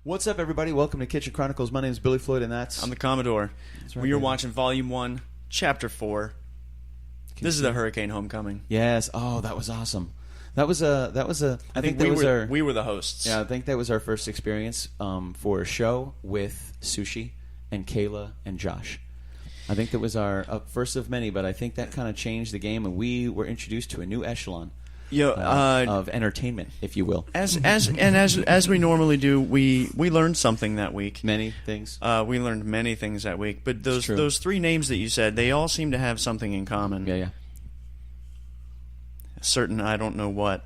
What's up, everybody? Welcome to Kitchen Chronicles. My name is Billy Floyd, and I'm the Commodore. That's right, we are baby. watching Volume 1, Chapter 4. This is the Hurricane Homecoming. Yes. Oh, that was awesome. That was a. I think that was we were the hosts. Yeah, I think that was our first experience for a show with Sushii and Kayla and Josh. I think that was our first of many, but I think that kind of changed the game, and we were introduced to a new echelon of entertainment, if you will. As we normally do, we learned something that week. Many things. We learned many things that week, but those three names that you said, they all seem to have something in common. Yeah. A certain I don't know what.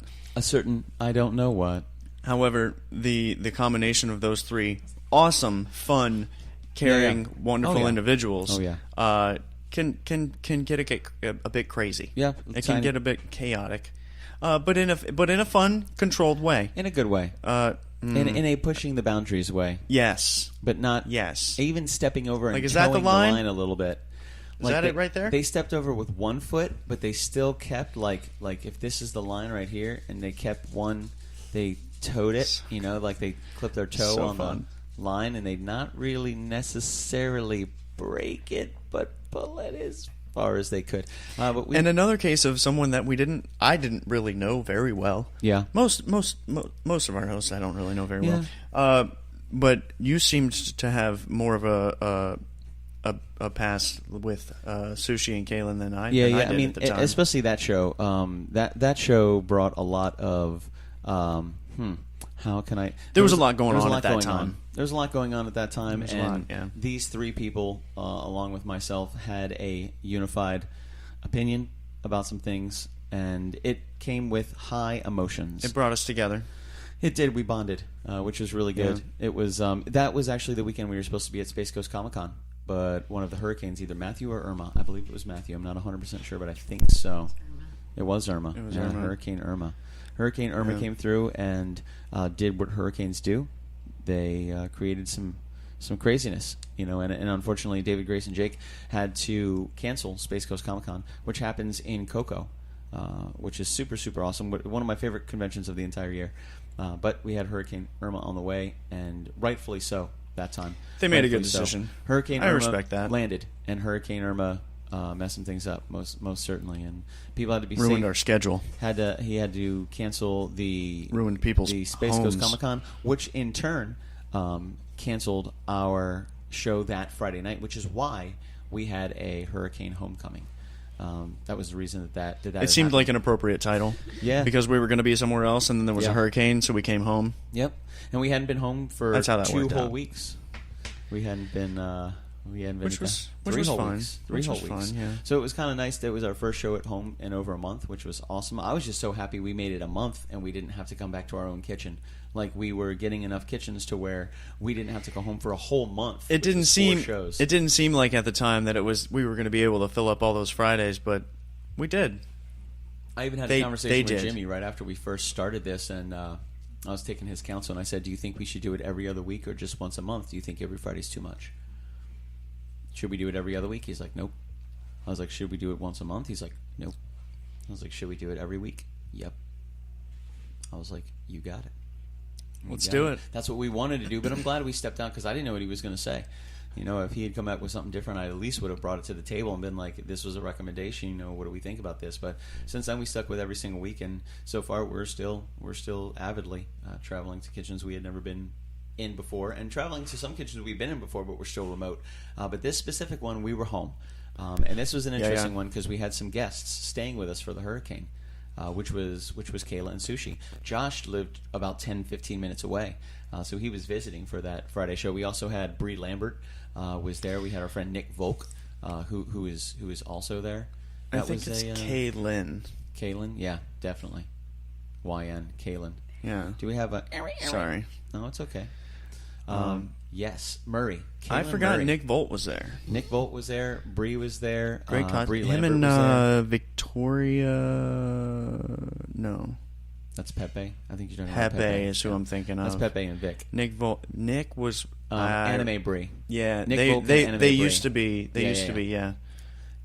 However, the combination of those three awesome, fun, caring, wonderful individuals can get a bit crazy. Yeah, it can get a bit chaotic. But in a fun, controlled way. In a good way. In a pushing the boundaries way. Yes. But not even stepping over and is towing that the line? a little bit. Is that it right there? They stepped over with 1 foot, but they still kept like if this is the line right here, and they kept one, they towed it, like they clipped their toe on the line, and they'd not really necessarily break it, but pull it as far as they could. And another case of someone that I didn't really know very well. Yeah. Most of our hosts I don't really know very well. But you seemed to have more of a past with Sushii and Kaylyn than I did I mean, at the time. especially that show. That show brought a lot of how can I? There was a lot going on at that time. There was a lot going on at that time, and these three people, along with myself, had a unified opinion about some things, and it came with high emotions. It brought us together. It did. We bonded, which was really good. Yeah. It was that was actually the weekend we were supposed to be at Space Coast Comic-Con, but one of the hurricanes, either Matthew or Irma, I believe it was Matthew. I'm not 100% sure, but I think so. It was Irma. It was Irma. Hurricane Irma. Hurricane Irma came through and did what hurricanes do. They created some craziness, and unfortunately David, Grace, and Jake had to cancel Space Coast Comic-Con, which happens in Cocoa, which is super, super awesome. One of my favorite conventions of the entire year. But we had Hurricane Irma on the way, and rightfully so that time. They made a good decision. So. Hurricane Irma respect that. Landed, and Hurricane Irma messed some things up, most certainly, and people had to be ruined safe. Our schedule. He had to cancel the Space homes. Coast Comic-Con, which in turn canceled our show that Friday night, which is why we had a Hurricane Homecoming. That was the reason that it seemed like an appropriate title. Yeah, because we were going to be somewhere else, and then there was a hurricane, so we came home. Yep, and we hadn't been home for That's how that 2 worked whole out. weeks. We hadn't been. Which was fun. Weeks. 3 whole was weeks. Fun, yeah. So it was kind of nice. That it was our first show at home in over a month, which was awesome. I was just so happy we made it a month and we didn't have to come back to our own kitchen. Like we were getting enough kitchens to where we didn't have to go home for a whole month. It didn't seem. 4 shows. It didn't seem like at the time that we were going to be able to fill up all those Fridays, but we did. I even had a conversation with Jimmy right after we first started this, and I was taking his counsel, and I said, "Do you think we should do it every other week or just once a month? Do you think every Friday's too much? Should we do it every other week?" He's like, "Nope." I was like, "Should we do it once a month?" He's like, "Nope." I was like, "Should we do it every week?" "Yep." I was like, "You got it. Let's do it." That's what we wanted to do, but I'm glad we stepped down because I didn't know what he was going to say. If he had come back with something different, I at least would have brought it to the table and been like, "This was a recommendation. What do we think about this?" But since then, we stuck with every single week, and so far, we're still avidly traveling to kitchens we had never been in before, and traveling to some kitchens we've been in before, but we're still remote. But this specific one, we were home, and this was an interesting one because we had some guests staying with us for the hurricane, which was Kayla and Sushii. Josh lived about 10-15 minutes away, so he was visiting for that Friday show. We also had Bree Lambert was there. We had our friend Nick Volk, who is also there. I think it's Kaylyn. Kaylyn, yeah, definitely. YN Kaylyn. Yeah. Do we have a? Sorry. No, it's okay. Yes, Murray. I forgot Murray. Nick Volt was there. Nick Volt was there. Bree was there. Great Bree him Lambert and was there. Victoria. No, that's Pepe. I think you're talking Pepe about Pepe. is who I'm thinking of. That's Pepe and Vic. Nick Volt. Nick was Anime Bree. Yeah, Nick Volt and they Anime used to be. They used to be. Yeah.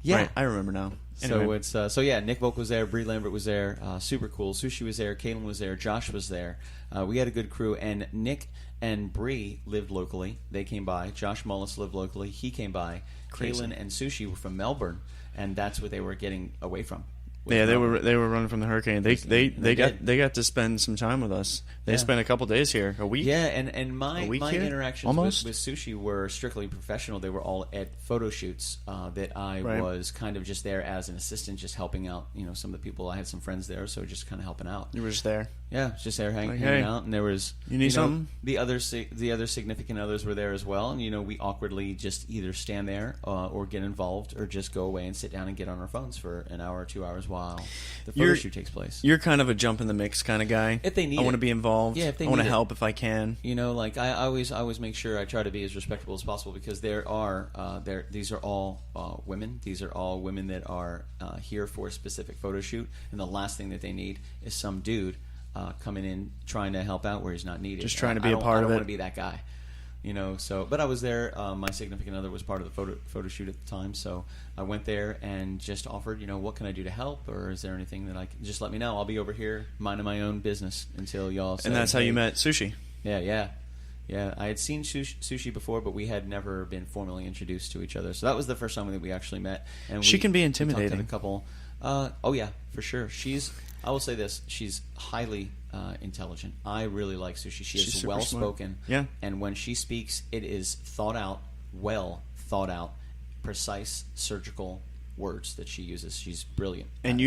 Yeah. Right, I remember now. Anyway. So yeah, Nick Volk was there, Bree Lambert was there, super cool. Sushii was there, Kaylyn was there, Josh was there. We had a good crew, and Nick and Bree lived locally. They came by. Josh Mullis lived locally. He came by. Crazy. Kaylyn and Sushii were from Melbourne, and that's what they were getting away from. Yeah, they were running from the hurricane. They got to spend some time with us. They spent a couple days here, a week. Yeah, and my interactions with Sushii were strictly professional. They were all at photo shoots that I was kind of just there as an assistant, just helping out. Some of the people. I had some friends there, so just kind of helping out. You were just there. Yeah, just there hanging out, and there was you need something. The other significant others were there as well, and we awkwardly just either stand there or get involved, or just go away and sit down and get on our phones for an hour or 2 hours while the photo shoot takes place. You're kind of a jump in the mix kind of guy. If they need, I want to be involved. Yeah, if they I want to help if I can. Like I always make sure I try to be as respectable as possible, because these are all women. These are all women that are here for a specific photo shoot, and the last thing that they need is some dude coming in trying to help out where he's not needed. Just trying to be a part of it. I don't want to be that guy. But I was there. My significant other was part of the photo shoot at the time, so I went there and just offered, what can I do to help, or is there anything that I can just let me know? I'll be over here minding my own business until y'all say. And that's how you met Sushii. Yeah. I had seen Sushii before, but we had never been formally introduced to each other. So that was the first time that we actually met. And she can be intimidating. We talked to the couple. Oh yeah, for sure. I will say this: she's highly intelligent. I really like Sushii. She's well spoken. Yeah. And when she speaks, it is thought out, well thought out, precise, surgical words that she uses. She's brilliant. And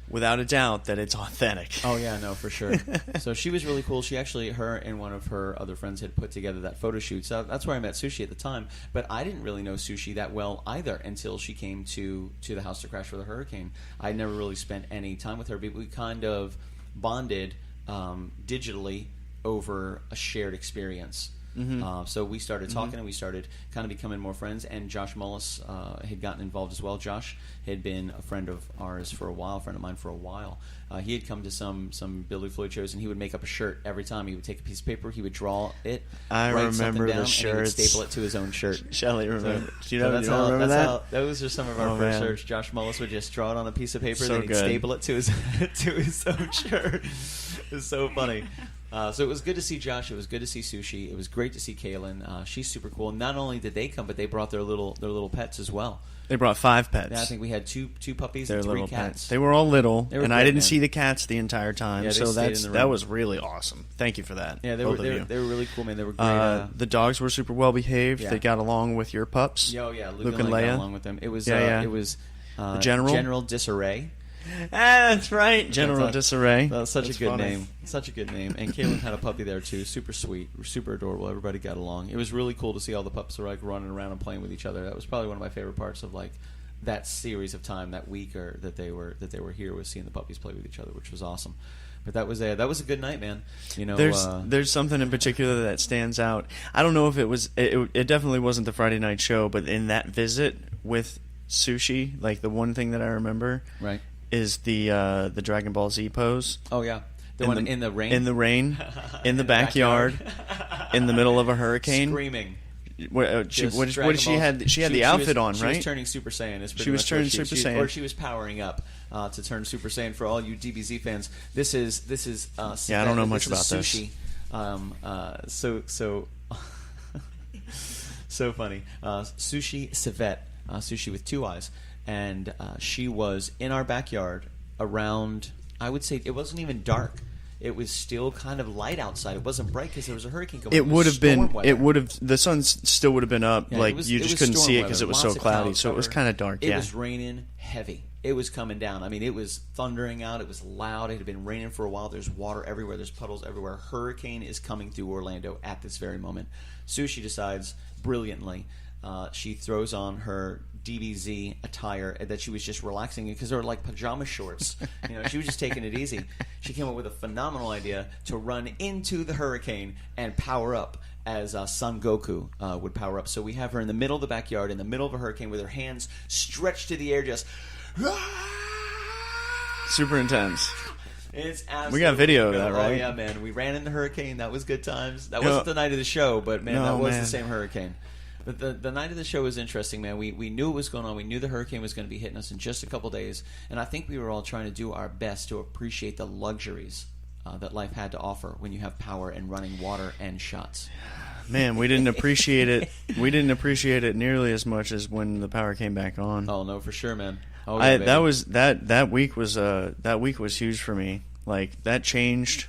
without a doubt, that it's authentic. Oh yeah, no, for sure. So she was really cool. Her and one of her other friends had put together that photo shoot. So that's where I met Sushii at the time. But I didn't really know Sushii that well either until she came to the house to crash for the hurricane. I never really spent any time with her, but we kind of bonded digitally over a shared experience. Mm-hmm. So we started talking, and we started kind of becoming more friends. And Josh Mullis had gotten involved as well. Josh had been a friend of ours for a while, a friend of mine for a while. He had come to some Billy Floyd shows, and he would make up a shirt every time. He would take a piece of paper, he would draw it, write something down, and he would staple it to his own shirt. Shelley remember. Do you remember that? Those are some of our first shirts. Josh Mullis would just draw it on a piece of paper, then he'd staple it to his own shirt. It was so funny. So it was good to see Josh. It was good to see Sushii. It was great to see Kaylyn. She's super cool. Not only did they come, but they brought their little pets as well. They brought 5 pets. Yeah, I think we had two puppies and 3 cats. Pets. They were all little, and I didn't see the cats the entire time. So that was really awesome. Thank you for that. Yeah, they were really cool, man. They were great. The dogs were super well behaved. Yeah. They got along with your pups. Yeah, Luke and Leia got along with them. It was the General Disarray. That's right, General Disarray. That's such a good name. Such a good name. And Kaylyn had a puppy there too. Super sweet, super adorable. Everybody got along. It was really cool to see all the pups were running around and playing with each other. That was probably one of my favorite parts of that series of time, that week, or that they were here, was seeing the puppies play with each other, which was awesome. But that was a good night, man. There's something in particular that stands out. I don't know if it was. It definitely wasn't the Friday night show, but in that visit with Sushii, the one thing that I remember, right, is the Dragon Ball Z pose. Oh yeah, the one in the rain. In the rain, in the backyard, in the middle of a hurricane, screaming. What did she had? She had the outfit on, right? She was turning Super Saiyan. She was turning Super Saiyan, or she was powering up to turn Super Saiyan. For all you DBZ fans, this is yeah, I don't know much about Sushii. So funny. Sushii Savette, Sushii with 2 eyes. And she was in our backyard around, I would say, it wasn't even dark. It was still kind of light outside. It wasn't bright because there was a hurricane going. It would have been. It would have. The sun still would have been up. Yeah, you just couldn't see it because it was so cloudy. So it was kind of dark. It was raining heavy. It was coming down. I mean, it was thundering out. It was loud. It had been raining for a while. There's water everywhere. There's puddles everywhere. Hurricane is coming through Orlando at this very moment. Sushii decides brilliantly. She throws on her DBZ attire that she was just relaxing in because they were like pajama shorts. She was just taking it easy. She came up with a phenomenal idea to run into the hurricane and power up as Son Goku would power up. So we have her in the middle of the backyard, in the middle of a hurricane, with her hands stretched to the air, just super intense. It's we got video of that, right? Oh yeah, man. We ran in the hurricane. That was good times. That wasn't the night of the show, but man, that was the same hurricane. But the night of the show was interesting, man. We knew what was going on. We knew the hurricane was going to be hitting us in just a couple days. And I think we were all trying to do our best to appreciate the luxuries that life had to offer when you have power and running water and shots. Man, we didn't appreciate it. We didn't appreciate it nearly as much as when the power came back on. Oh no, for sure, man. Oh, yeah, that week was huge for me. Like that changed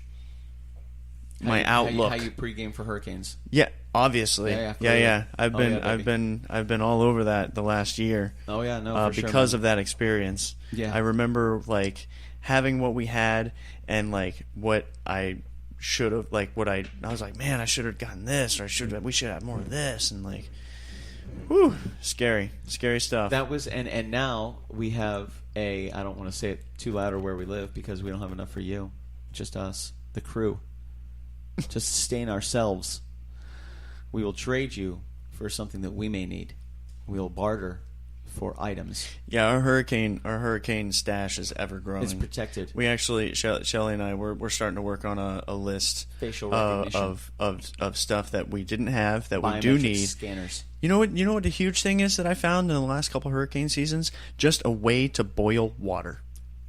my outlook. How you pregame for hurricanes? Yeah, obviously. Yeah. I've been all over that the last year. Oh yeah, no, for sure, because of that experience. Yeah, I remember like having what we had and like what I should have, like what I was like, man, I should have gotten this, or we should have more of this, and like, whew, scary stuff. That was and now we have I don't want to say it too loud or where we live because we don't have enough for you, just us, the crew, to sustain ourselves. We will trade you for something that we may need. We will barter for items. Yeah, our hurricane stash is ever growing. It's protected. We actually, Shelly and I, we're starting to work on a list facial recognition of stuff that we didn't have that we do need. Scanners. You know what the huge thing is that I found in the last couple hurricane seasons? Just a way to boil water.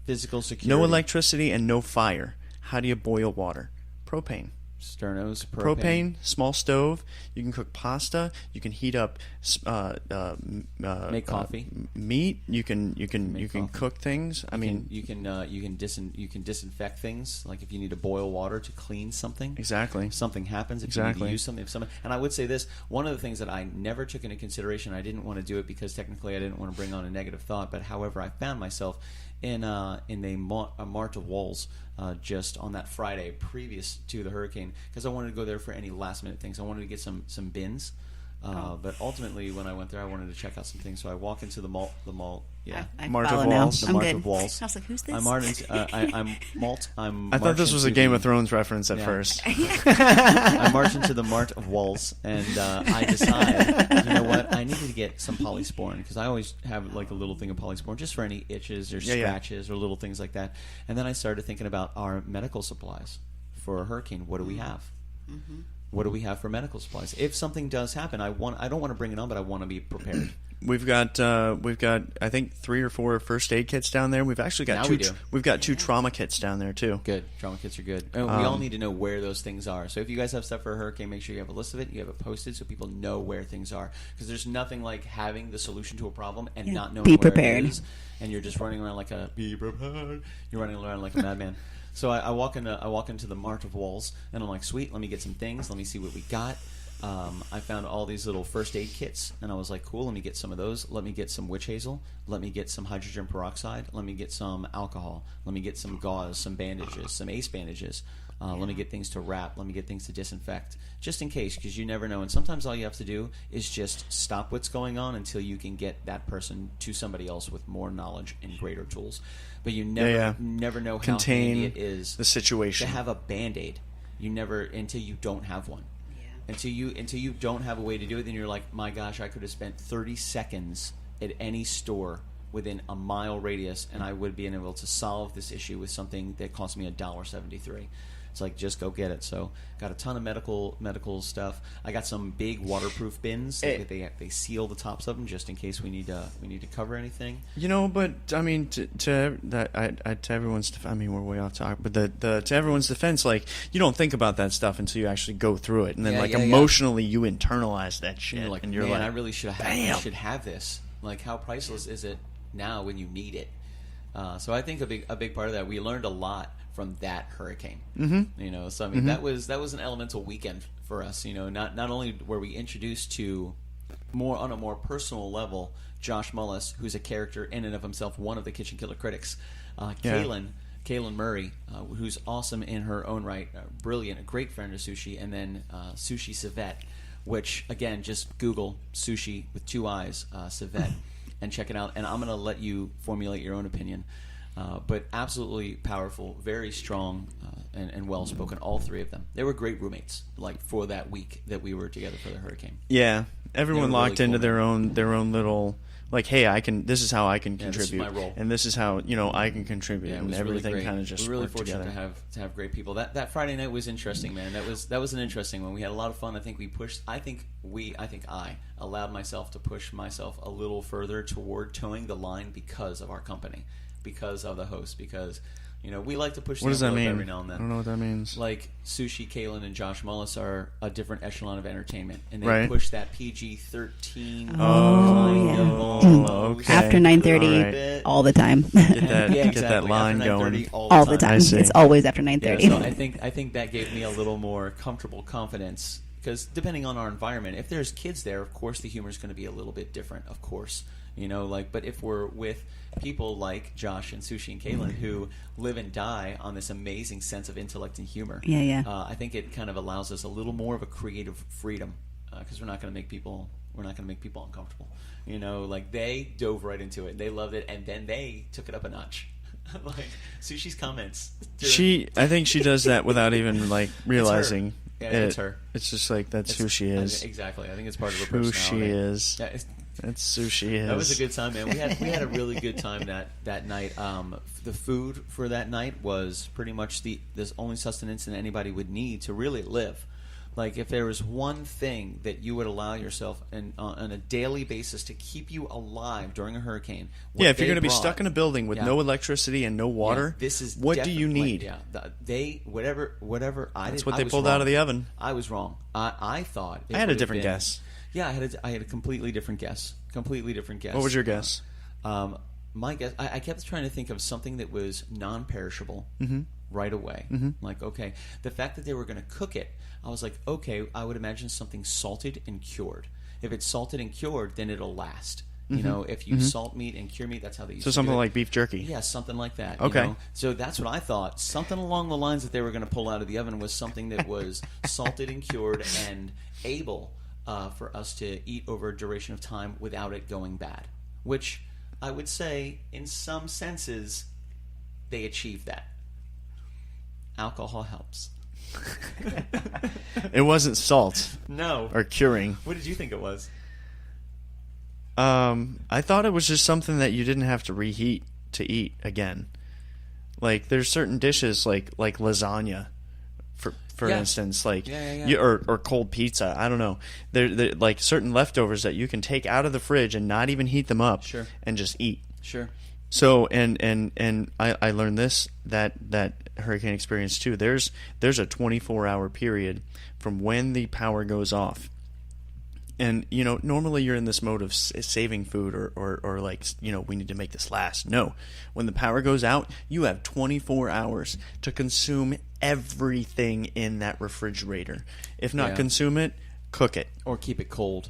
Physical security. No electricity and no fire. How do you boil water? Propane. Sternos, propane, small stove. You can cook pasta. You can heat up, make coffee, meat. You can cook things. You can disinfect things. Like if you need to boil water to clean something, exactly. Something happens. If you need to use something, and I would say this: one of the things that I never took into consideration. I didn't want to do it because technically I didn't want to bring on a negative thought. But however, I found myself in a Mart of Walls just on that Friday previous to the hurricane because I wanted to go there for any last minute things. I wanted to get some bins. But ultimately, when I went there, I wanted to check out some things. So I walk into the mall. Yeah, Mart of Walls. The Mart of Walls. I was like, "Who's this?" I'm Malt. I thought this was a Game of Thrones reference at first. I march into the Mart of Walls, and I decide, you know what? I needed to get some polysporin because I always have like a little thing of polysporin just for any itches or scratches or little things like that. And then I started thinking about our medical supplies for a hurricane. What do we have? Mm-hmm. What do we have for medical supplies? If something does happen, I don't want to bring it on, but I want to be prepared. We've got I think 3 or 4 first aid kits down there. We've actually got we've got 2 trauma kits down there too. Good. Trauma kits are good. And we all need to know where those things are. So if you guys have stuff for a hurricane, make sure you have a list of it. You have it posted so people know where things are. Because there's nothing like having the solution to a problem and not knowing where it is. And you're just running around be prepared. You're running around like a madman. So I walk into the Mart of Walls, and I'm like, sweet, let me get some things. Let me see what we got. I found all these little first aid kits, and I was like, cool, let me get some of those. Let me get some witch hazel. Let me get some hydrogen peroxide. Let me get some alcohol. Let me get some gauze, some bandages, some ace bandages. Let me get things to wrap. Let me get things to disinfect, just in case, because you never know. And sometimes all you have to do is just stop what's going on until you can get that person to somebody else with more knowledge and greater tools. But you never know how handy it is the situation to have a Band-Aid. You never until you don't have one. Until you don't have a way to do it, then you're like, my gosh, I could have spent 30 seconds at any store within a mile radius, and I would be able to solve this issue with something that cost me $1.73. It's like, just go get it. So got a ton of medical stuff. I got some big waterproof bins. They seal the tops of them just in case we need to cover anything. You know, but I mean, to everyone's defense, I mean, we're way off topic, but to everyone's defense, like, you don't think about that stuff until you actually go through it, and then emotionally you internalize that shit, and you're like, I really should have this. Like, how priceless is it now when you need it? So I think a big part of that, we learned a lot from that hurricane. Mm-hmm. You know, so I mean, that was an elemental weekend for us. You know, not only were we introduced to on a more personal level, Josh Mullis, who's a character in and of himself, one of the Kitchen Killer critics, Kaylyn Murray, who's awesome in her own right, brilliant, a great friend of Sushii, and then Sushii Savette, which again, just Google Sushii with 2 eyes, Savette, and check it out. And I'm going to let you formulate your own opinion. But absolutely powerful, very strong, and well-spoken, all 3 of them. They were great roommates, like, for that week that we were together for the hurricane. Yeah, everyone locked really into their own little like, hey, I can. This is how I can Yeah, this is contribute, my role. and this is how I can contribute, Yeah, it and was everything really kind of just we're really worked fortunate together. to have great people. That Friday night was interesting, man. That was an interesting one. We had a lot of fun. I think we pushed. I think I allowed myself to push myself a little further toward towing the line because of our company, because of the host, because. We like to push What does the that envelope mean? every now and then. I don't know what that means. Like Sushii, Kaylyn, and Josh Mullis are a different echelon of entertainment, and they Right. push that PG-13. Okay. After 9:30, Alright. all the time. Get that, Yeah, get that exactly. line After 9:30 going. all the time. I see. It's always after Yeah, 9:30. so I think that gave me a little more comfortable confidence because depending on our environment, if there's kids there, of course the humor is going to be a little bit different. Of course, but if we're with people like Josh and Sushii and Kaylyn who live and die on this amazing sense of intellect and humor, Yeah. I think it kind of allows us a little more of a creative freedom because we're not going to make people uncomfortable. Like they dove right into it, they loved it, and then they took it up a notch. Like Sushi's comments. I think she does that without even like realizing. Yeah, it's her. It's just like that's who she is. Exactly. I think it's part of her Who personality. she is. Yeah, That's who she is. that was a good time, man. We had a really good time that night. The food for that night was pretty much this only sustenance that anybody would need to really live. Like if there was one thing that you would allow yourself on a daily basis to keep you alive during a hurricane. Yeah, if you're going to be stuck in a building with no electricity and no water, this is what do you need? Yeah, whatever I That's did. what I they was pulled wrong. out of the oven. I was wrong. I thought I had a different guess. Yeah, I had a completely different guess. What was your guess? My guess, I kept trying to think of something that was non-perishable right away. Like, okay, the fact that they were going to cook it, I was like, okay, I would imagine something salted and cured. If it's salted and cured, then it'll last. If you salt meat and cure meat, that's how they used to do it. So something like beef jerky. Yeah, something like that. Okay. So that's what I thought. Something along the lines that they were going to pull out of the oven was something that was salted and cured and able for us to eat over a duration of time without it going bad. Which I would say, in some senses, they achieved that. Alcohol helps. It wasn't salt No. or curing. What did you think it was? I thought it was just something that you didn't have to reheat to eat again. Like there's certain dishes like lasagna, for instance, like or cold pizza. I don't know. They're like certain leftovers that you can take out of the fridge and not even heat them up, and just eat. Sure. So and I learned that hurricane experience too. There's a 24-hour period from when the power goes off. And, normally you're in this mode of saving food or like, we need to make this last. No. When the power goes out, you have 24 hours to consume everything in that refrigerator. If not consume it, cook it. Or keep it cold.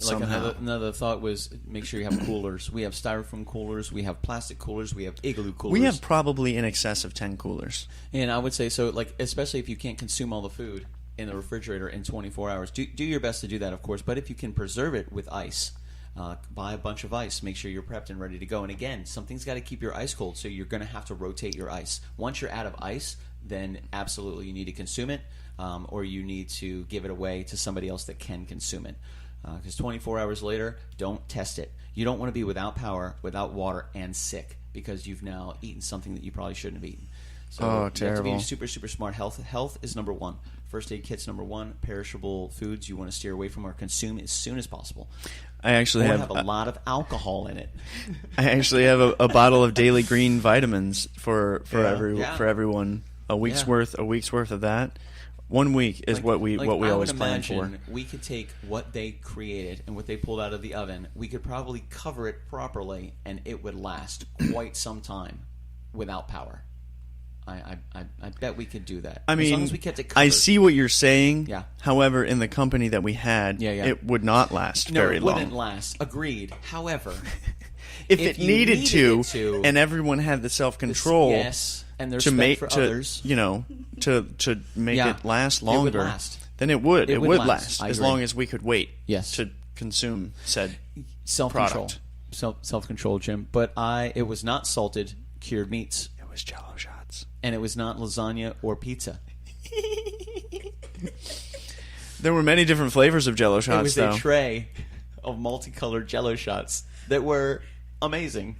Somehow. Another thought was make sure you have coolers. We have styrofoam coolers. We have plastic coolers. We have igloo coolers. We have probably in excess of 10 coolers. And I would say, so, like, especially if you can't consume all the food in the refrigerator in 24 hours. Do your best to do that, of course, but if you can preserve it with ice, buy a bunch of ice. Make sure you're prepped and ready to go. And again, something's got to keep your ice cold, so you're going to have to rotate your ice. Once you're out of ice, then absolutely you need to consume it, or you need to give it away to somebody else that can consume it. Because 24 hours later, don't test it. You don't want to be without power, without water, and sick because you've now eaten something that you probably shouldn't have eaten. So you have to be super, super smart. Health is number one. First aid kit's number one. Perishable foods you want to steer away from or consume as soon as possible. I actually have a lot of alcohol in it. I actually have a bottle of Daily Green vitamins for everyone. A week's worth of that. 1 week is what we always plan for. We could take what they created and what they pulled out of the oven. We could probably cover it properly, and it would last quite some time without power. I bet we could do that. I mean, as long as we kept it covered. I see what you're saying. Yeah. However, in the company that we had, it would not last very long. No, it wouldn't last. Agreed. However, if it needed to, and everyone had the self-control, and there's respect for others, to make it last longer, it would last. Then it would. It would last as long as we could wait. Yes. To consume said self-control. product. Self-control, Jim. But it was not salted cured meats. It was Jell-O shots. And it was not lasagna or pizza. There were many different flavors of Jell-O shots, It was a tray of multicolored Jello shots that were amazing.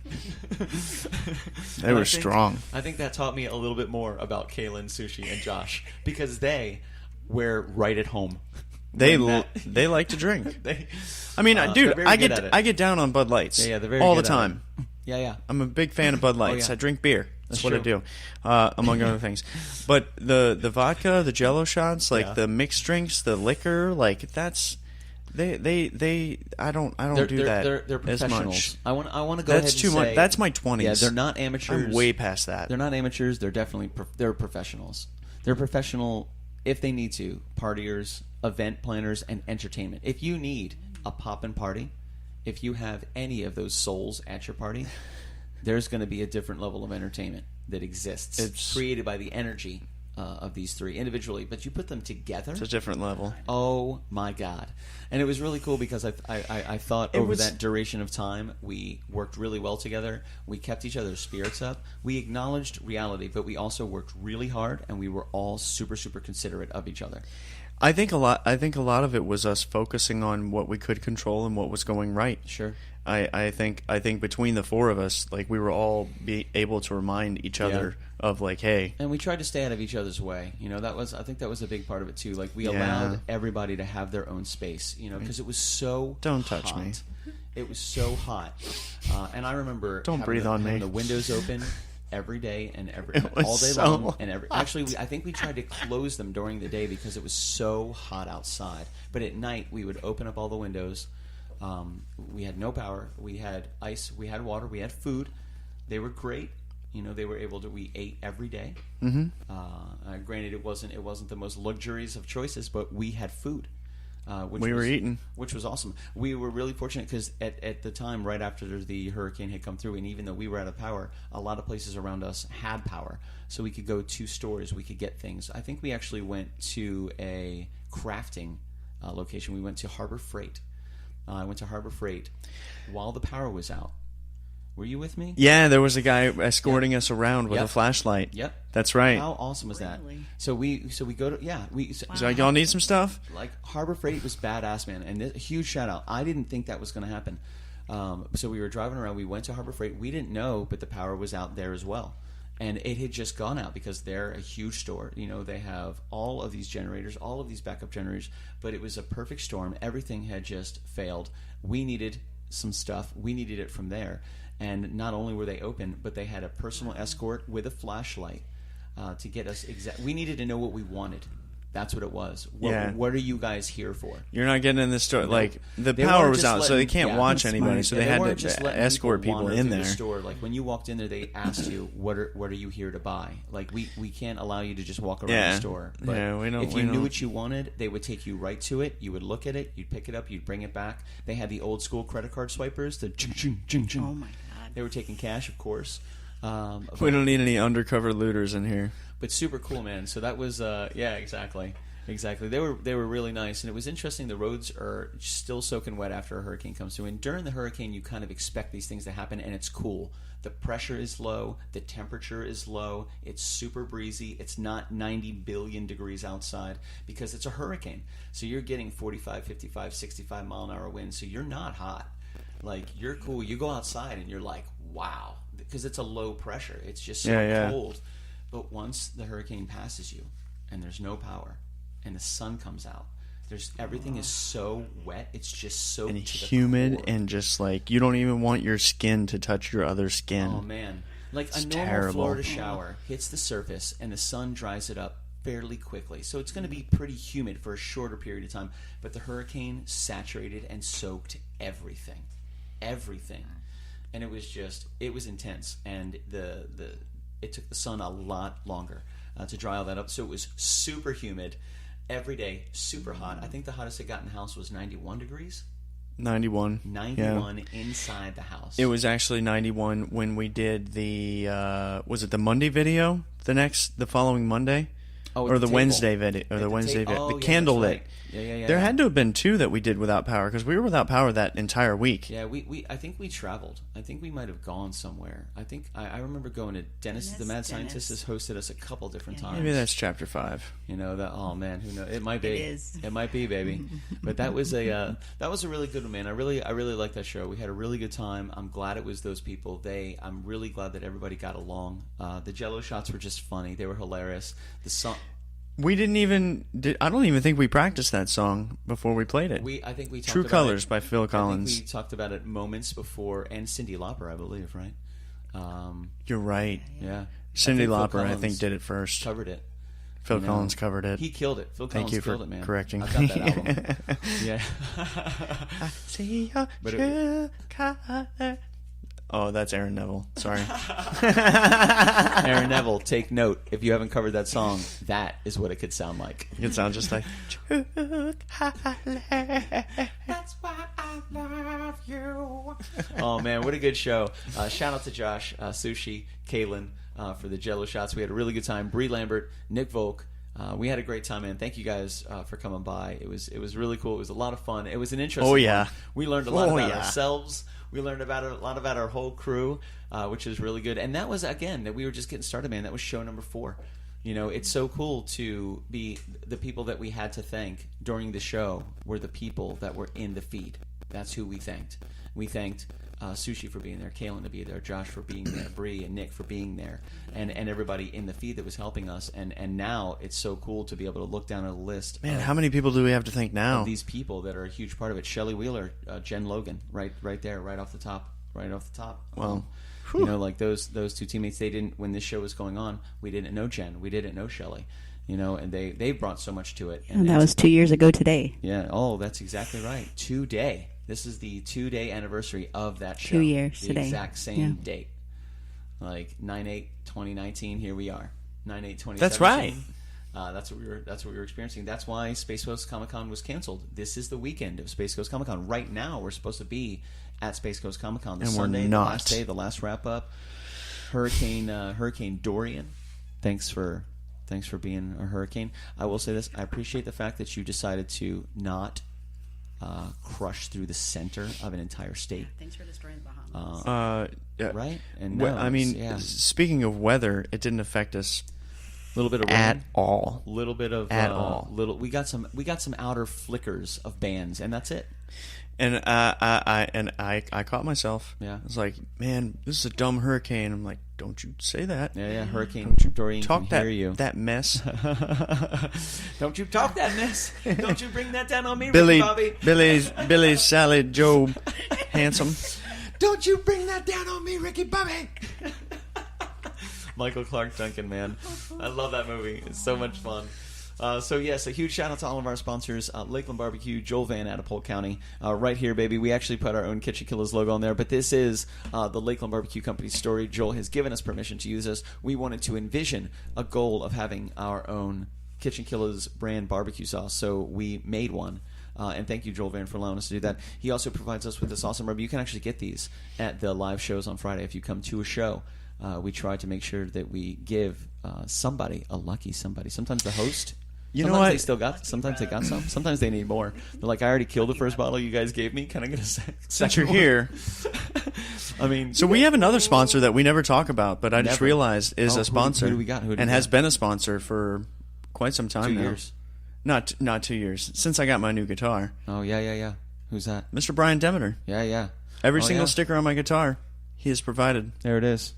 They were strong. I think that taught me a little bit more about Kaylyn, Sushii, and Josh because they were right at home. They like to drink. Dude, I get down on Bud Lights. Yeah, they're very all the good at time. Yeah. I'm a big fan of Bud Lights. yeah. I drink beer. That's what true. I do, among other things. But the vodka, the Jello shots, like the mixed drinks, the liquor, like that's they. I don't do that. They're as professionals. much. I want to go ahead and That's too say, much. That's my 20s. Yeah, they're not amateurs. I'm way past that. They're not amateurs. They're definitely they're professionals. They're professional if they need to. Partiers, event planners, and entertainment. If you need a pop-in party, if you have any of those souls at your party, there's going to be a different level of entertainment that exists. It's created by the energy of these three individually, but you put them together. It's a different level. Oh my God! And it was really cool because I thought that duration of time we worked really well together. We kept each other's spirits up. We acknowledged reality, but we also worked really hard, and we were all super considerate of each other. I think a lot of it was us focusing on what we could control and what was going right. Sure. I think between the four of us, like we were all able to remind each other of like, hey. And we tried to stay out of each other's way. You know, I think that was a big part of it too. Like we allowed everybody to have their own space. You know, because it was so touch me. It was so hot, and I remember having the windows open every day and all day long and actually I think we tried to close them during the day because it was so hot outside, but at night we would open up all the windows. We had no power, we had ice, we had water, we had food. They were great. You know, we ate every day. Granted, it wasn't the most luxurious of choices, but we had food. We were eating, which was awesome. We were really fortunate because at the time, right after the hurricane had come through, and even though we were out of power, a lot of places around us had power, so we could go to stores, we could get things. I think we actually went to a crafting location. We went to Harbor Freight. I went to Harbor Freight while the power was out. Were you with me? Yeah, there was a guy escorting us around with a flashlight. Yep, that's right. How awesome was that? So we go to So y'all need some stuff? Like Harbor Freight was badass, man, and a huge shout out. I didn't think that was going to happen. So we were driving around. We went to Harbor Freight. We didn't know, but the power was out there as well, and it had just gone out because they're a huge store. You know, they have all of these generators, all of these backup generators, but it was a perfect storm. Everything had just failed. We needed some stuff. We needed it from there. And not only were they open, but they had a personal escort with a flashlight to get us we needed to know what we wanted. That's what it was. What are you guys here for? You're not getting in the store. Like, the power was out, so they can't watch anybody. So they had to escort people in there. The store. Like, when you walked in there, they asked you, what are you here to buy? Like, we can't allow you to just walk around the store. But if you knew what you wanted, they would take you right to it. You would look at it. You'd pick it up. You'd bring it back. They had the old school credit card swipers. The Oh, my God. They were taking cash, of course. We don't need any undercover looters in here. But super cool, man. So that was, exactly. They were really nice, and it was interesting. The roads are still soaking wet after a hurricane comes through, and during the hurricane, you kind of expect these things to happen, and it's cool. The pressure is low, the temperature is low, it's super breezy, it's not 90 billion degrees outside because it's a hurricane. So you're getting 45, 55, 65 mile an hour winds, so you're not hot. Like, you're cool. You go outside and you're like, wow, because it's a low pressure. It's just so cold. But once the hurricane passes you and there's no power and the sun comes out, everything is so wet. It's just so and humid and just like you don't even want your skin to touch your other skin. Oh man, like it's a normal terrible. Florida shower hits the surface and the sun dries it up fairly quickly. So it's going to be pretty humid for a shorter period of time. But the hurricane saturated and soaked everything. And it was intense, and it took the sun a lot longer to dry all that up. So it was super humid every day, super hot. I think the hottest it got in the house was 91 degrees. 91 inside the house. It was actually 91 when we did the was it the Monday video the following Monday, or the Wednesday video, or the Wednesday video, the candlelit. There had to have been 2 that we did without power, because we were without power that entire week. Yeah, I think we traveled. I think we might have gone somewhere. I think I remember going to Dennis the Mad Scientist has hosted us a couple different times. Maybe that's chapter 5. You know that. Oh man, who knows? It might be. It is. It might be, baby. But that was a really good one, man. I really liked that show. We had a really good time. I'm glad it was those people. I'm really glad that everybody got along. The Jello shots were just funny. They were hilarious. The song. We didn't even. I don't even think we practiced that song before we played it. I think we talked True about Colors it, by Phil Collins. I think we talked about it moments before, and Cyndi Lauper, I believe, right? You're right. Yeah. Cyndi Lauper, I think, did it first. Covered it. Phil Collins covered it. He killed it. Phil Collins killed it, man. Correcting. I've got that album. Yeah. I see your true color. Oh, that's Aaron Neville. Sorry. Aaron Neville, take note. If you haven't covered that song, that is what it could sound like. It could sound just like true color. That's why I love you. Oh, man, what a good show. Shout out to Josh, Sushii, Kaylyn for the Jello shots. We had a really good time. Bree Lambert, Nick Volk. We had a great time, man. Thank you guys for coming by. It was really cool. It was a lot of fun. It was an interesting one. We learned a lot about ourselves. We learned a lot about our whole crew, which is really good. And that was, again, that we were just getting started, man. That was show number 4. You know, it's so cool to be the people that we had to thank during the show were the people that were in the feed. That's who we thanked. We thanked Sushii for being there, Kaylyn to be there, Josh for being there, Bree and Nick for being there, and everybody in the feed that was helping us. And now it's so cool to be able to look down at a list. Man, how many people do we have to thank now? These people that are a huge part of it. Shelley Wheeler, Jen Logan, right there, right off the top. Well, you know, like those 2 teammates. They didn't, when this show was going on, we didn't know Jen, we didn't know Shelley. You know, and they brought so much to it. And that was 2 years ago today. Yeah. Oh, that's exactly right. Today. This is the 2-day anniversary of that show. 2 years the today. Exact same date. Like 9/8/2019. Here we are. 9/8/2017. That's right. That's what we were experiencing. That's why Space Coast Comic Con was canceled. This is the weekend of Space Coast Comic Con. Right now, we're supposed to be at Space Coast Comic Con. And Sunday, we're not. The last day, the last wrap up. Hurricane Dorian. Thanks for being a hurricane. I will say this: I appreciate the fact that you decided to not crush through the center of an entire state. Thanks for destroying the Bahamas. Right? And I mean, speaking of weather, it didn't affect us a little bit of rain, at all. Little bit of at all. We got some outer flickers of bands, and that's it. And I caught myself. Yeah, I was like, man, this is a dumb hurricane. I'm like, don't you say that. Yeah. Hurricane Dorian can hear you. That mess. Don't you talk that mess. Don't you bring that down on me, Ricky Bobby. Billy, Sally, Joe, Handsome. Don't you bring that down on me, Ricky Bobby. Michael Clark Duncan, man. I love that movie. It's so much fun. So yes, a huge shout out to all of our sponsors, Lakeland Barbecue, Joel Van out of Polk County, right here, baby. We actually put our own KitchenKillaz logo on there, but this is the Lakeland Barbecue Company's story. Joel has given us permission to use this. We wanted to envision a goal of having our own KitchenKillaz brand barbecue sauce, so we made one. And thank you, Joel Van, for allowing us to do that. He also provides us with this awesome rub. You can actually get these at the live shows on Friday if you come to a show. We try to make sure that we give somebody a lucky somebody. Sometimes the host. Sometimes they still got. Sometimes they got some. Sometimes they need more. They're like, I already killed the first bottle you guys gave me. Can I get a second? Since you're here. I mean, so we have another sponsor that we never talk about, but I just realized is a sponsor. Who do we got? And has been a sponsor for quite some time 2 now. years. Not 2 years since I got my new guitar. Oh yeah. Who's that? Mr. Brian Demeter. Yeah. Every single sticker on my guitar, he has provided. There it is.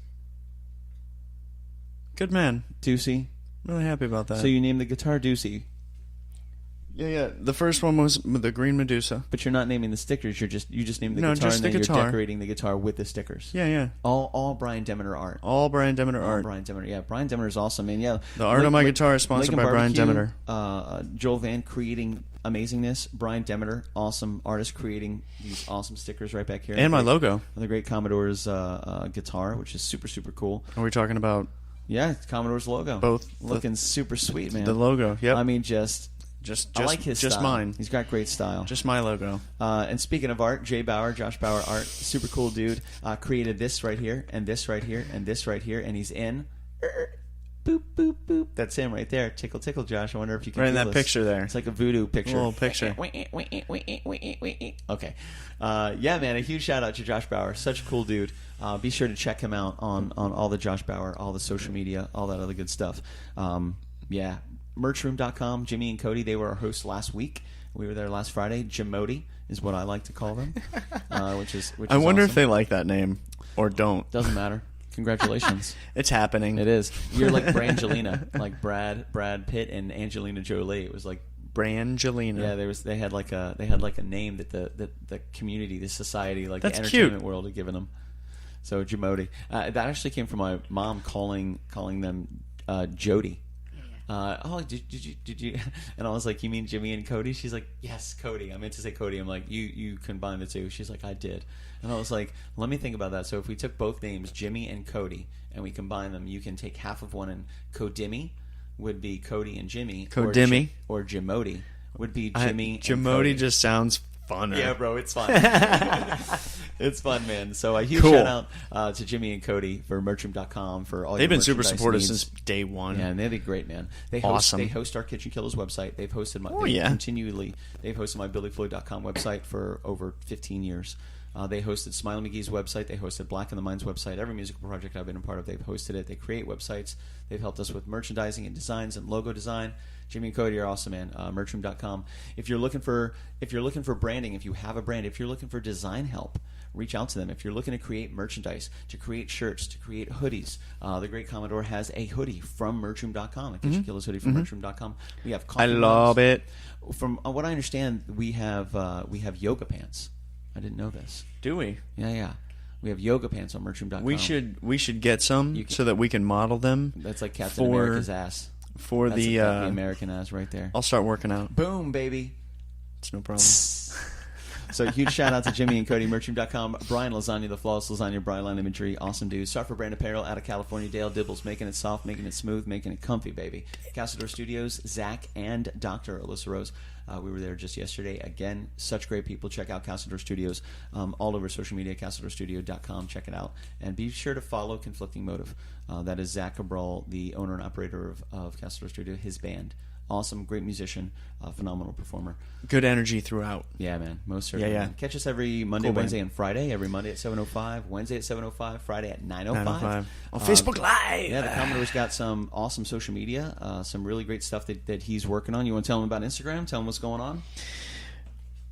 Good man. Doocy. Really happy about that. So you named the guitar Doocy. Yeah. The first one was the Green Medusa. But you're not naming the stickers. You just named the guitar, just and then you're decorating the guitar with the stickers. Yeah. All Brian Demeter art. All Brian Demeter art. Brian Demeter. Yeah, Brian Demeter is awesome, man. Yeah. The art on my guitar is sponsored by Brian Demeter. Joel Van creating amazingness. Brian Demeter, awesome artist, creating these awesome stickers right back here. And my logo. On the great Commodore's guitar, which is super, super cool. Are we talking about? Yeah, Commodore's logo. Both. Looking super sweet, man. The logo, yep. I mean, I like his just style. mine. He's got great style. Just my logo. And speaking of art, Josh Bauer art, super cool dude. Created this right here, and this right here, and this right here, and he's in boop, boop, boop. That's him right there. Tickle, tickle, Josh. I wonder if you can Right in feel that this. picture there. It's like a voodoo picture. A little picture. Okay. Yeah, man, a huge shout out to Josh Bauer. Such a cool dude. Be sure to check him out on all the Josh Bauer, all the social media, all that other good stuff. Yeah. Merchroom.com. Jimmy and Cody, they were our hosts last week. We were there last Friday. Jimody is what I like to call them. Which is I wonder awesome. if they like that name or don't. Doesn't matter. Congratulations. It's happening. It is. You're like Brangelina, like Brad Pitt and Angelina Jolie. It was like Brangelina. Yeah, they had like a name that the community, the society, like That's the entertainment cute. world had given them. So Jamodi. That actually came from my mom calling them Jody. Did you? And I was like, you mean Jimmy and Cody? She's like, yes, Cody. I meant to say Cody. I'm like, you combine the two. She's like, I did. And I was like, let me think about that. So if we took both names, Jimmy and Cody, and we combine them, you can take half of one, and Codimmy would be Cody and Jimmy. Codimmy. Or Jimody would be Jimmy and Cody. Jimody just sounds funner. Yeah, bro, it's fun. It's fun, man. So a huge Cool. shout out to Jimmy and Cody for Merchroom.com for all They've your been super merchandise supportive needs. since day one. Yeah, and they'd be great, man. They Awesome. host our KitchenKillaz website. They've hosted my continually. They've hosted my BillyFloyd.com website for over 15 years. They hosted Smiley McGee's website. They hosted Black in the Mind's website. Every musical project I've been a part of, they've hosted it. They create websites. They've helped us with merchandising and designs and logo design. Jimmy and Cody are awesome, man. Merchroom.com. If you're looking for branding, if you have a brand, if you're looking for design help, reach out to them. If you're looking to create merchandise, to create shirts, to create hoodies, the great Commodore has a hoodie from Merchroom.com, a KitchenKillaz hoodie from Merchroom.com. We have coffee I love mugs. it. From what I understand, we have yoga pants. I didn't know this. Do we? Yeah. We have yoga pants on Merchroom.com. We should get some so that we can model them. That's like Captain America's ass. For That's the American ass right there. I'll start working out. Boom, baby. It's no problem. So huge shout out to Jimmy and Cody, Merchroom.com. Brian Lasagna, the Flawless Lasagna, Brian Line Imagery, awesome dude. Software Brand Apparel out of California, Dale Dibbles, making it soft, making it smooth, making it comfy, baby. Castledor Studios, Zach and Dr. Alyssa Rose. We were there just yesterday. Again, such great people. Check out Castledor Studios all over social media, castledorstudio.com. Check it out. And be sure to follow Conflicting Motive. That is Zach Cabral, the owner and operator of Castledor Studio, his band. Awesome, great musician, phenomenal performer. Good energy throughout. Yeah, man, most certainly. Yeah. Man. Catch us every Monday, Cool, Wednesday, man. and Friday. Every Monday at 7:05, Wednesday at 7:05, Friday at 9:05. 9:05. On Facebook Live. Yeah, the Commodore's got some awesome social media, some really great stuff that he's working on. You want to tell him about Instagram? Tell him what's going on?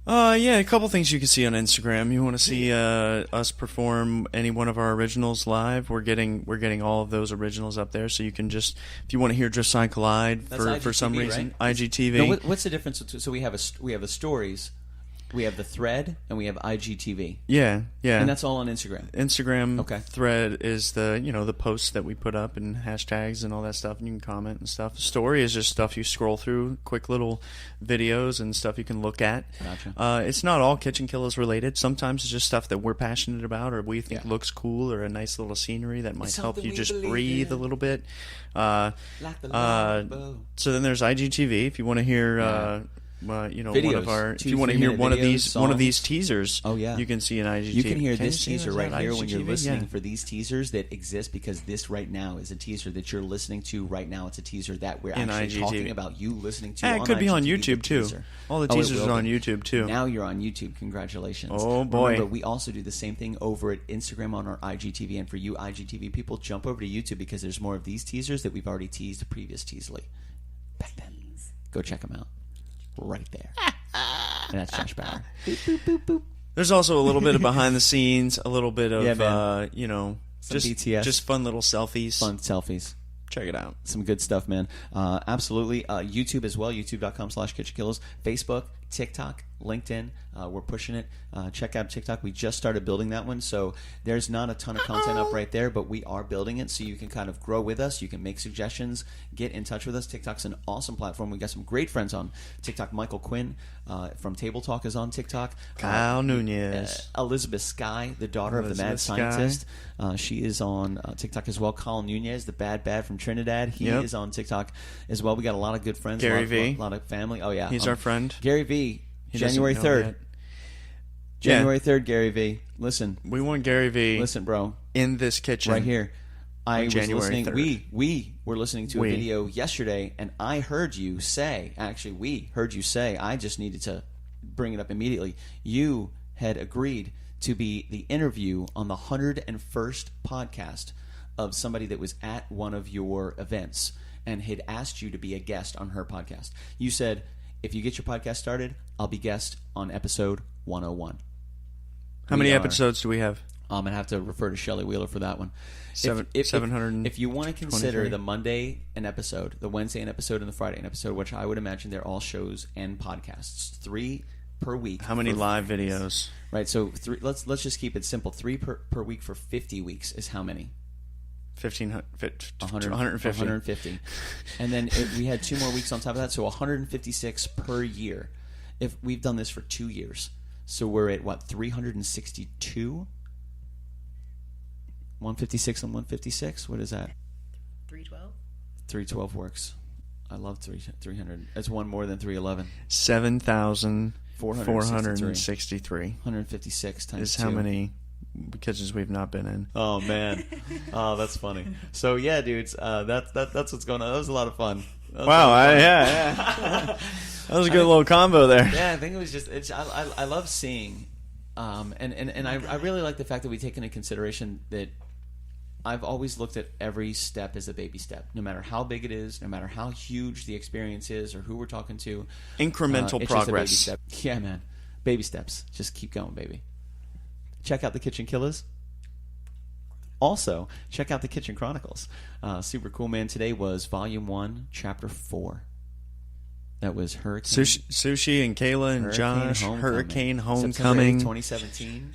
Yeah, a couple things you can see on Instagram. You want to see us perform any one of our originals live? We're getting all of those originals up there, so you can just, if you want to hear Drift Collide for some IGTV, reason, right? IGTV. No, what's the difference? So we have the stories, we have the thread, and we have IGTV. Yeah, And that's all on Instagram. Instagram Okay. thread is the posts that we put up and hashtags and all that stuff, and you can comment and stuff. Story is just stuff you scroll through, quick little videos and stuff you can look at. Gotcha. It's not all KitchenKillaz related. Sometimes it's just stuff that we're passionate about or we think looks cool or a nice little scenery that might help you just breathe a little bit. Like the Lauper. So then there's IGTV if you want to hear. Videos. One of our. If 2 you want to hear 3-minute one of videos, these songs. teasers, Oh, yeah. you can see an IGTV. You can hear Can this you see teaser that right here when you're IGTV? listening Yeah. for these teasers that exist, because this right now is a teaser that you're listening to right now. It's a teaser that we're In actually IGTV. talking about you listening to. It could be on IGTV, YouTube the too. teaser. All the Oh, it teasers will are on be. YouTube too. Now you're on YouTube. Congratulations. Oh, boy. Remember, we also do the same thing over at Instagram on our IGTV. And for you IGTV people, jump over to YouTube because there's more of these teasers that we've already teased previously. Back then. Go check them out. Right there. And that's Josh Bauer. Boop, boop, boop, boop. There's also a little bit of behind the scenes, a little bit of Some just BTS. just fun little selfies. Fun selfies. Check it out. Some good stuff, man. Absolutely. YouTube as well, youtube.com/KitchenKillaz. Facebook, TikTok, LinkedIn. We're pushing it. Check out TikTok. We just started building that one, so there's not a ton of content up right there, but we are building it so you can kind of grow with us. You can make suggestions, get in touch with us. TikTok's an awesome platform. We got some great friends on TikTok. Michael Quinn from Table Talk is on TikTok. Kyle Nunez. Elizabeth Skye, the daughter of the mad Elizabeth scientist. She is on TikTok as well. Colin Nunez, the bad from Trinidad. He is on TikTok as well. We got a lot of good friends. Gary a V. lot of family. Oh, yeah. He's our friend. Gary V. He January doesn't know 3rd. yet. January 3rd, Gary V. Listen. We want Gary V. Listen, bro. in this kitchen Right here. I was January listening. 3rd. We were listening to a video yesterday, and I heard you say. Actually, we heard you say. I just needed to bring it up immediately. You had agreed to be the interview on the 101st podcast of somebody that was at one of your events and had asked you to be a guest on her podcast. You said, if you get your podcast started, I'll be guest on episode 101. How many episodes do we have? I'm going to have to refer to Shelley Wheeler for that one. 700. If you want to consider the Monday an episode, the Wednesday an episode, and the Friday an episode, which I would imagine they're all shows and podcasts, 3 per week. How many live videos? Right, so let's just keep it simple. 3 per week for 50 weeks is how many? 150. And then we had 2 more weeks on top of that, so 156 per year. If we've done this for 2 years, so we're at what, 362? 156 and 156. What is that? 312. 312 works. I love 300. That's one more than 311. 7,463. 156 times is how many kitchens we've not been in. Oh man, oh that's funny. So yeah, dudes, that's what's going on. That was a lot of fun. Wow, yeah. That was a good little combo there. Yeah, I think it was just. I love seeing, and I really like the fact that we take into consideration that I've always looked at every step as a baby step, no matter how big it is, no matter how huge the experience is, or who we're talking to. Incremental it's progress. Just a baby step. Yeah, man, baby steps. Just keep going, baby. Check out the KitchenKillaz. Also, check out the Kitchen Chronicles. Super cool, man. Today was Volume 1, Chapter 4. That was Hurricane. Sushii and Kaylyn and Josh. Hurricane Homecoming. September 8th, 2017.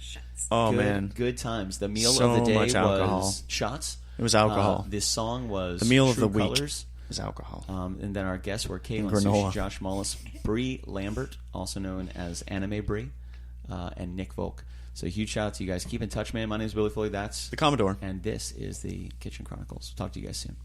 Oh, good, man. Good times. The meal So of the day much alcohol. was shots. It was alcohol. This song was the meal of True the week Colors. was alcohol. And then our guests were Kaylyn, granola. Sushii, Josh Mullis, Bree Lambert, also known as Anime Bree, and Nick Volk. So huge shout out to you guys. Keep in touch, man. My name is Billy Foley. That's The Commodore. And this is the Kitchen Chronicles. Talk to you guys soon.